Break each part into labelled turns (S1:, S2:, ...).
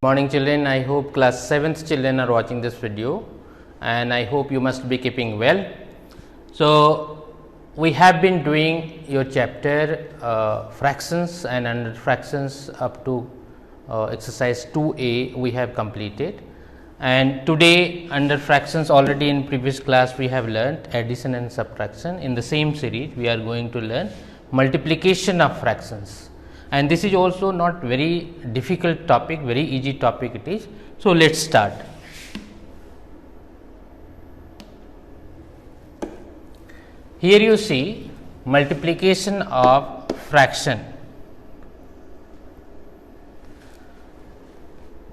S1: Morning children, I hope class 7th children are watching this video and I hope you must be keeping well. So, we have been doing your chapter fractions, and under fractions up to exercise 2A we have completed, and today under fractions already in previous class we have learnt addition and subtraction. In the same series we are going to learn multiplication of fractions, and this is also not very difficult topic, very easy topic it is. So, let us start. Here you see multiplication of fraction.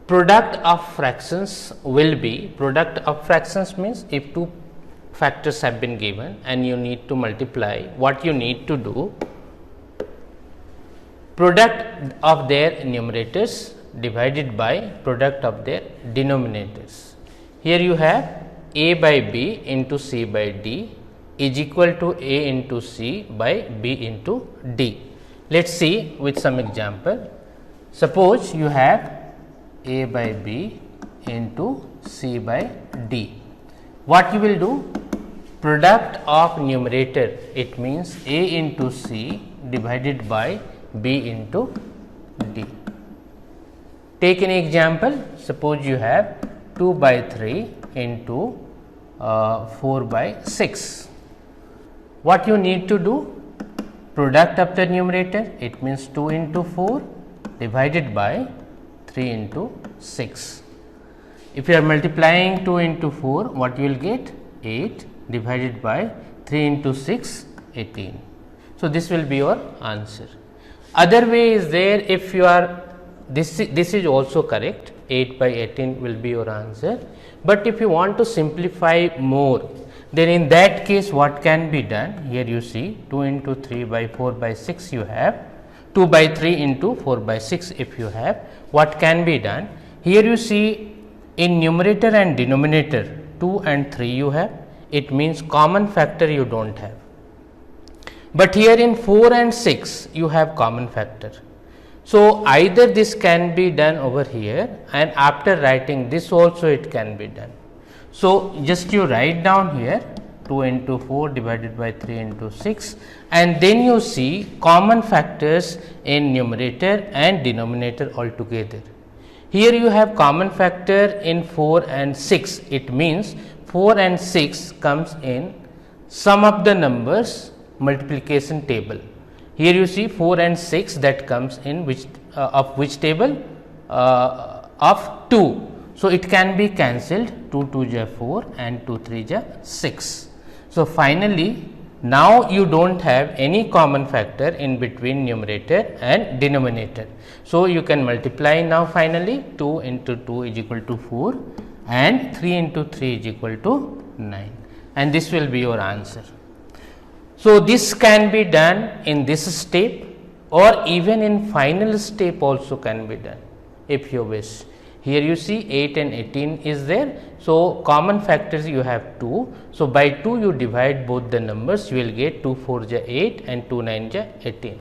S1: Product of fractions will be, product of fractions means if two factors have been given and you need to multiply, what you need to do, product of their numerators divided by product of their denominators. Here you have a by b into c by d is equal to a into c by b into d. Let us see with some example. Suppose you have a by b into c by d. What you will do? Product of numerator, it means a into c divided by b into d. Take an example. Suppose you have 2 by 3 into 4 by 6. What you need to do? Product of the numerator, it means 2 into 4 divided by 3 into 6. If you are multiplying 2 into 4, what you will get? 8 divided by 3 into 6, 18. So, this will be your answer. Other way is there, if you are, this is also correct, 8 by 18 will be your answer, but if you want to simplify more, then in that case what can be done? Here you see 2 into 3 by 4 by 6 you have, 2 by 3 into 4 by 6 if you have, what can be done? Here you see in numerator and denominator 2 and 3 you have, it means common factor you do not have. But here in 4 and 6 you have common factor. So, either this can be done over here, and after writing this also it can be done. So, just you write down here 2 into 4 divided by 3 into 6, and then you see common factors in numerator and denominator altogether. Here you have common factor in 4 and 6, it means 4 and 6 comes in sum of the numbers multiplication table. Here you see 4 and 6 that comes in which of which table? Of 2. So, it can be cancelled, 2 2 ja 4 and 2 3 ja 6. So, finally, now you do not have any common factor in between numerator and denominator. So, you can multiply now finally 2 into 2 is equal to 4 and 3 into 3 is equal to 9, and this will be your answer. So, this can be done in this step or even in final step also can be done if you wish. Here you see 8 and 18 is there. So, common factors you have 2. So, by 2 you divide both the numbers, you will get 2 4 ja 8 and 2 9 ja 18.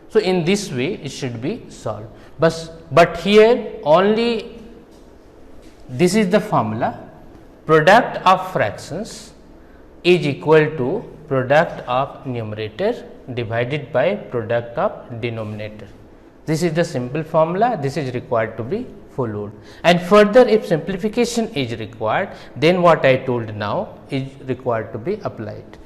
S1: So, in this way it should be solved. But here only this is the formula, product of fractions is equal to product of numerator divided by product of denominator. This is the simple formula, this is required to be followed, and further if simplification is required, then what I told now is required to be applied.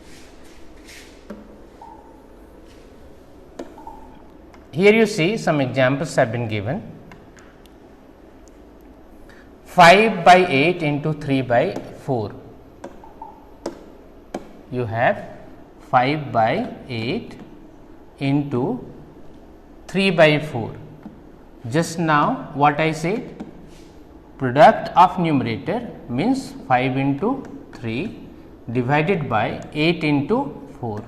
S1: Here you see some examples have been given. 5 by 8 into 3 by 4. You have 5 by 8 into 3 by 4. Just now what I said, product of numerator means 5 into 3 divided by 8 into 4.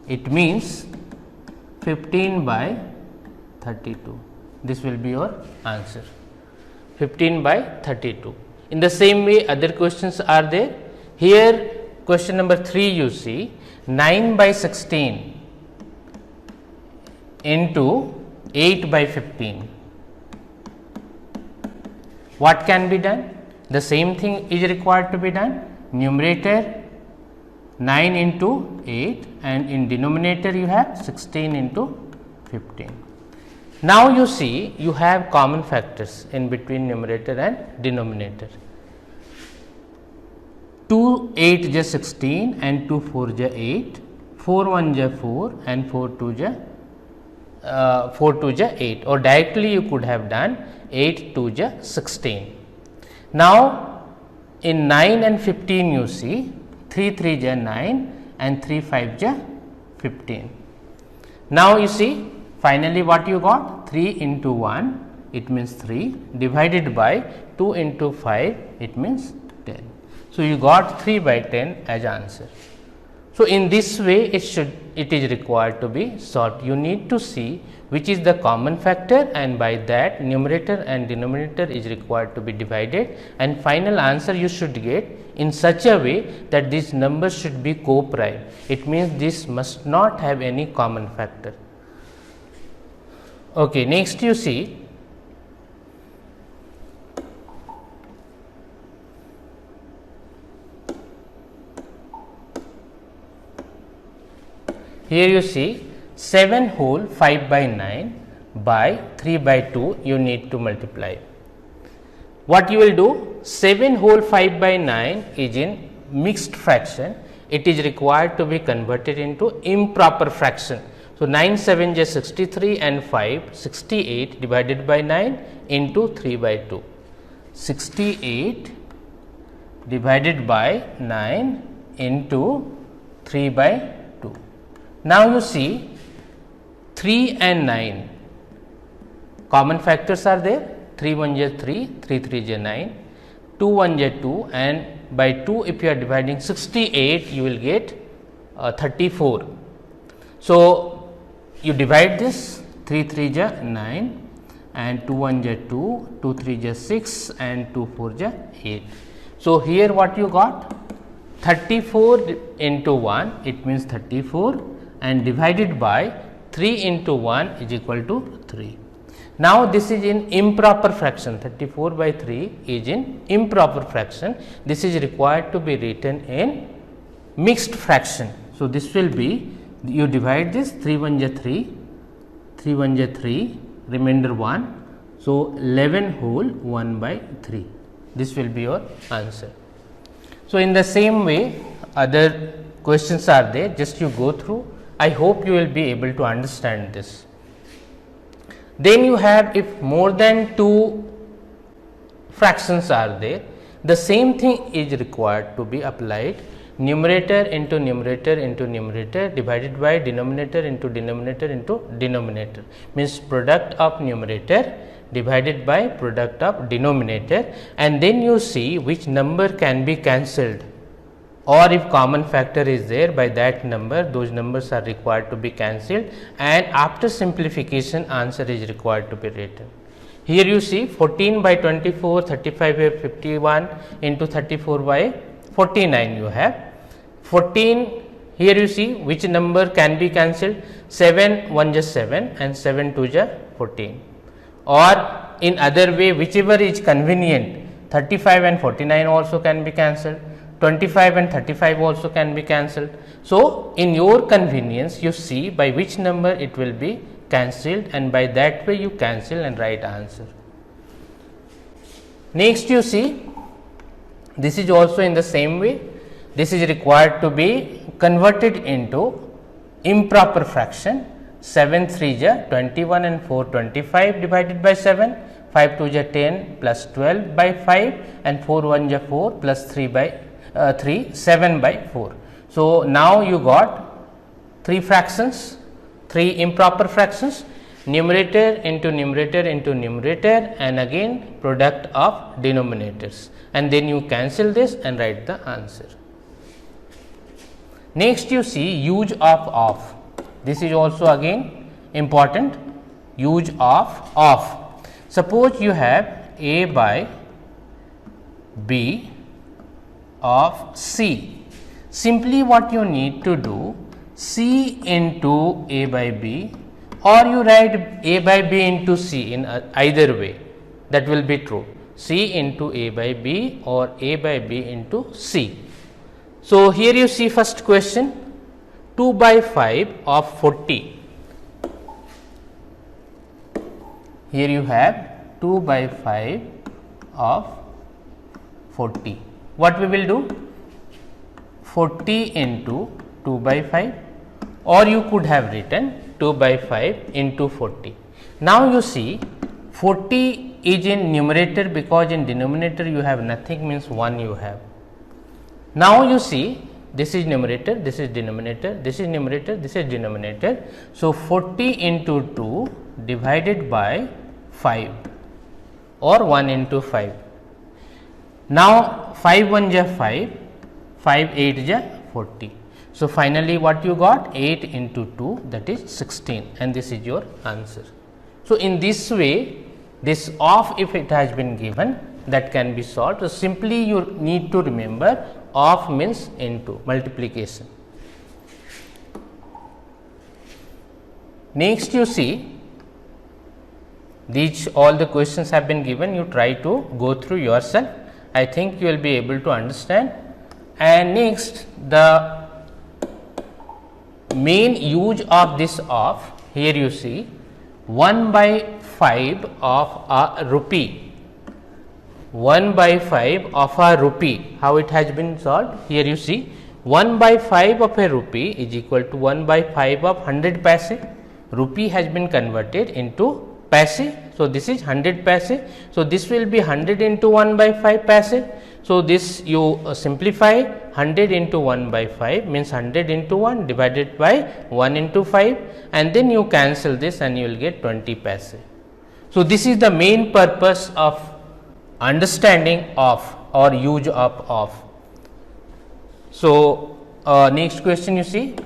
S1: It means 15 by 32. This will be your answer, 15 by 32. In the same way other questions are there. Here question number 3 you see 9 by 16 into 8 by 15. What can be done? The same thing is required to be done. Numerator 9 into 8 and in denominator you have 16 into 15. Now, you see you have common factors in between numerator and denominator. 2 8 is 16 and 2 4 is 8, 4 1 is 4 and 4 2 is 8, or directly you could have done 8 2 is 16. Now, in 9 and 15 you see 3 3 is 9 and 3 5 is 15. Now, you see finally what you got? 3 into 1 it means 3 divided by 2 into 5 it means 10. So, you got 3 by 10 as answer. So, in this way it is required to be solved. You need to see which is the common factor, and by that numerator and denominator is required to be divided, and final answer you should get in such a way that these numbers should be co-prime. It means this must not have any common factor. Okay, next you see here you see 7 whole 5 by 9 by 3 by 2 you need to multiply. What you will do? 7 whole 5 by 9 is in mixed fraction, it is required to be converted into improper fraction. So, 9 7 is 63 and 5 68 divided by 9 into 3 by 2. 68 divided by 9 into 3 by 2. Now, you see 3 and 9 common factors are there. 3 1 is 3, 3 3 is 9, 2 1 is 2, and by 2 if you are dividing 68 you will get 34. So, you divide this 3 3 is 9 and 2 1 is 2, 2 3 is 6 and 2 4 is 8. So, here what you got? 34 into 1 it means 34 and divided by 3 into 1 is equal to 3. Now, this is in improper fraction, 34 by 3 is in improper fraction. This is required to be written in mixed fraction. So, this will be, you divide this 3 1 is 3, 3 1 is 3, remainder 1. So, 11 whole 1 by 3, this will be your answer. So, in the same way other questions are there, just you go through. I hope you will be able to understand this. Then you have, if more than 2 fractions are there, the same thing is required to be applied. Numerator into numerator into numerator divided by denominator into denominator into denominator, means product of numerator divided by product of denominator, and then you see which number can be cancelled, or if common factor is there, by that number those numbers are required to be cancelled, and after simplification answer is required to be written. Here you see 14 by 24, 35 by 51 into 34 by 49 you have 14. Here you see which number can be cancelled, 7 1 is 7 and 7 2 is 14, or in other way whichever is convenient, 35 and 49 also can be cancelled, 25 and 35 also can be cancelled. So, in your convenience you see by which number it will be cancelled, and by that way you cancel and write answer. Next you see this is also in the same way, this is required to be converted into improper fraction. 7 3 is 21 and 4 25 divided by 7, 5 2 is 10 plus 12 by 5 and 4 1 is 4 plus 3 by 3 7 by 4. So, now you got 3 fractions, 3 improper fractions, numerator into numerator into numerator, and again product of denominators, and then you cancel this and write the answer. Next you see use of. This is also again important, use of. Suppose you have A by B of C. Simply what you need to do, C into A by B, or you write A by B into C, in either way that will be true. C into A by B or A by B into C. So, here you see first question 2 by 5 of 40. Here you have 2 by 5 of 40. What we will do? 40 into 2 by 5, or you could have written 2 by 5 into 40. Now, you see 40 is in numerator because in denominator you have nothing, means 1 you have. Now, you see this is numerator, this is denominator, this is numerator, this is denominator. So, 40 into 2 divided by 5 or 1 into 5. Now, 5 1 ja 5, 5 8 ja 40. So, finally, what you got? 8 into 2, that is 16, and this is your answer. So, in this way, this of, if it has been given, that can be solved. So, simply you need to remember of means into multiplication. Next, you see these all the questions have been given, you try to go through yourself. I think you will be able to understand. And next, the main use of this of, here you see 1 by 5 of a rupee, 1 by 5 of a rupee. How it has been solved? Here you see 1 by 5 of a rupee is equal to 1 by 5 of 100 paise. Rupee has been converted into paise. So, this is 100 paise. So, this will be 100 into 1 by 5 paise. So, this you simplify, 100 into 1 by 5 means 100 into 1 divided by 1 into 5, and then you cancel this and you will get 20 paise. So, this is the main purpose of understanding of or use of. So, next question you see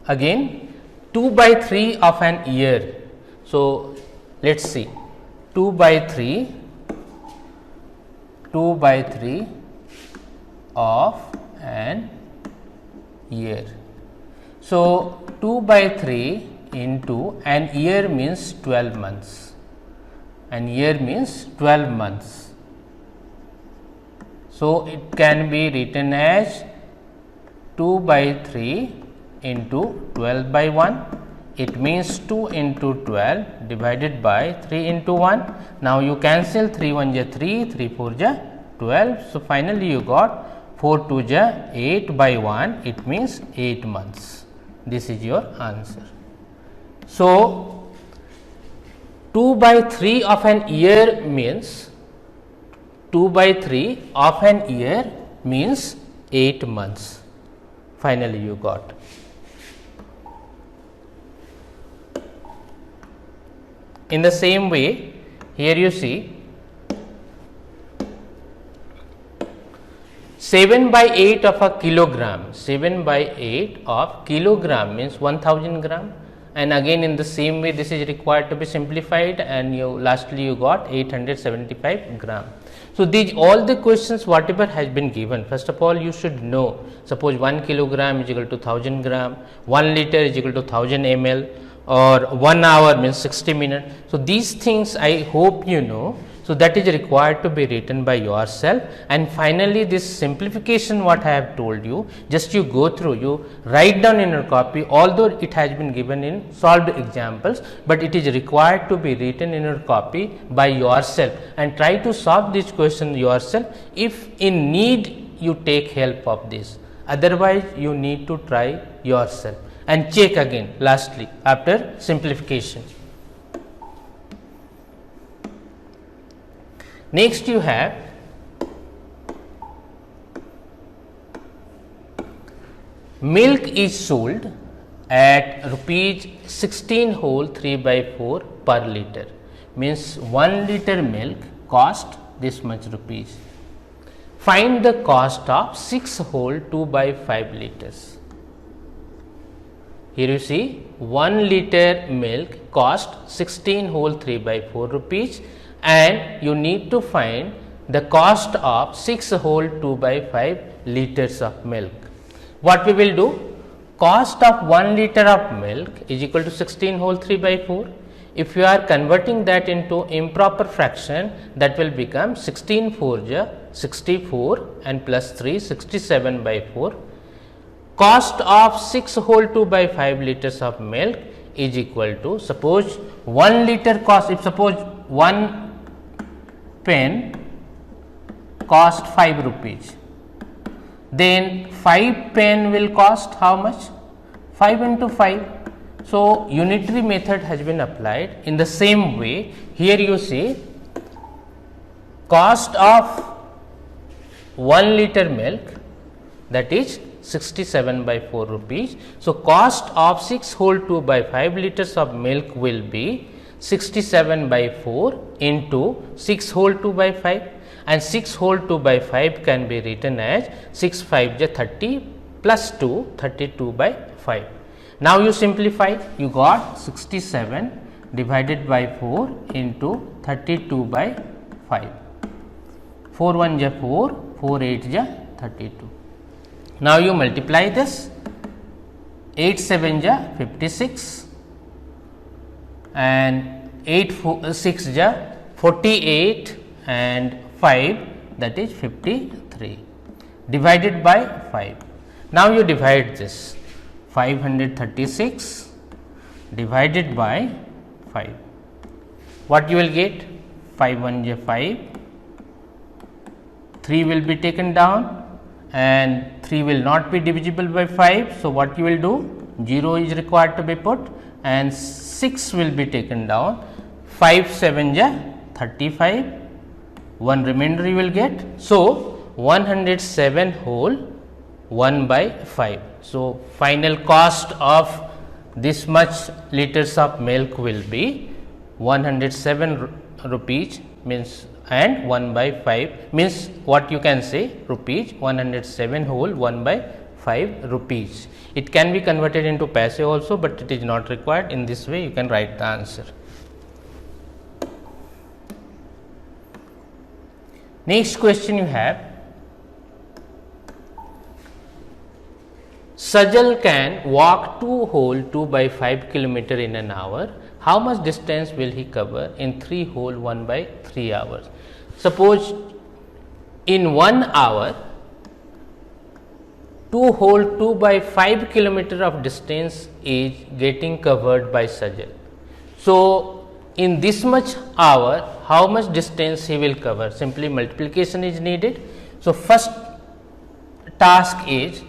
S1: again 2 by 3 of an year. So, let us see 2 by 3 of an year. So, 2 by 3 into an year means 12 months, and year means 12 months. So, it can be written as 2 by 3 into 12 by 1. It means 2 into 12 divided by 3 into 1. Now, you cancel 3 1 ja 3, 3 4 ja 12. So, finally, you got 4 2 ja 8 by 1, it means 8 months. This is your answer. So, 2 by 3 of an year means 2 by 3 of an year means 8 months. Finally, you got. In the same way, here you see 7 by 8 of a kilogram, 7 by 8 of kilogram means 1000 gram, and again in the same way this is required to be simplified, and you lastly you got 875 gram. So, these all the questions whatever has been given, first of all you should know, suppose 1 kilogram is equal to 1000 gram, 1 liter is equal to 1000 ml, or 1 hour means 60 minutes. So, these things I hope you know. So, that is required to be written by yourself, and finally, this simplification what I have told you, just you go through, you write down in your copy, although it has been given in solved examples, but it is required to be written in your copy by yourself, and try to solve this question yourself. If in need, you take help of this, otherwise you need to try yourself and check again lastly after simplification. Next, you have milk is sold at rupees 16 whole 3 by 4 per liter, means 1 liter milk cost this much rupees. Find the cost of 6 whole 2 by 5 liters. Here you see 1 liter milk cost 16 whole 3 by 4 rupees, and you need to find the cost of 6 whole 2 by 5 liters of milk. What we will do? Cost of 1 liter of milk is equal to 16 whole 3 by 4. if you are converting that into improper fraction, that will become 16 4 ja 64 and plus 3 67 by 4. Cost of 6 whole 2 by 5 liters of milk is equal to, suppose 1 liter cost, if suppose 1 pen cost 5 rupees, then 5 pen will cost how much? 5 into 5. So, unitary method has been applied. In the same way, here you see cost of 1 liter milk, that is 67 by 4 rupees. So, cost of 6 whole 2 by 5 liters of milk will be 67 by 4 into 6 whole 2 by 5, and 6 whole 2 by 5 can be written as 6 5 ja 30 plus 2 32 by 5. Now, you simplify, you got 67 divided by 4 into 32 by 5. 4 1 ja 4, 4 8 ja 32. Now, you multiply this, 8 7 ja 56 and 8 6 ja 48 and 5, that is 53 divided by 5. Now, you divide this, 536 divided by 5. What you will get? 5 1 ja 5, 3 will be taken down and 3 will not be divisible by 5. So, what you will do? 0 is required to be put and 6 will be taken down, 5 7 ja 35, 1 remainder you will get. So, 107 whole 1 by 5. So, final cost of this much liters of milk will be 107 rupees, means, and 1 by 5 means what you can say, rupees 107 whole 1 by 5 rupees. It can be converted into paise also, but it is not required. In this way you can write the answer. Next question you have, Sajal can walk 2 whole 2 by 5 kilometer in an hour. How much distance will he cover in 3 whole 1 by 3 hours? Suppose in 1 hour 2 whole 2 by 5 kilometer of distance is getting covered by Sajal. So, in this much hour, how much distance he will cover? Simply multiplication is needed. So, first task is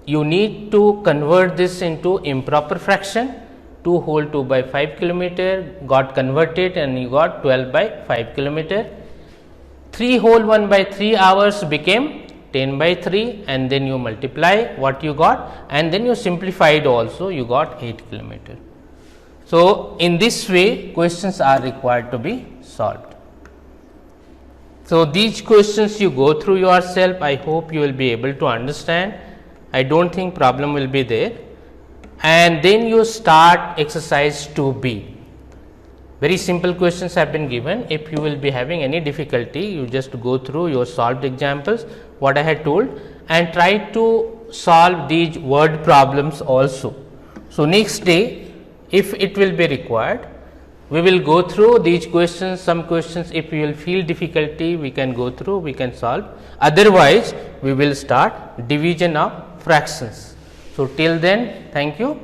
S1: you need to convert this into improper fraction. 2 whole 2 by 5 kilometer got converted and you got 12 by 5 kilometer. 3 whole 1 by 3 hours became 10 by 3 and then you multiply what you got and then you simplified also, you got 8 kilometer. So, in this way questions are required to be solved. So, these questions you go through yourself, I hope you will be able to understand. I do not think problem will be there, and then you start exercise 2B. Very simple questions have been given. If you will be having any difficulty, you just go through your solved examples, what I had told, and try to solve these word problems also. So, next day, if it will be required, we will go through these questions. Some questions, if you will feel difficulty, we can go through, we can solve. Otherwise, we will start division of fractions. So, till then, thank you.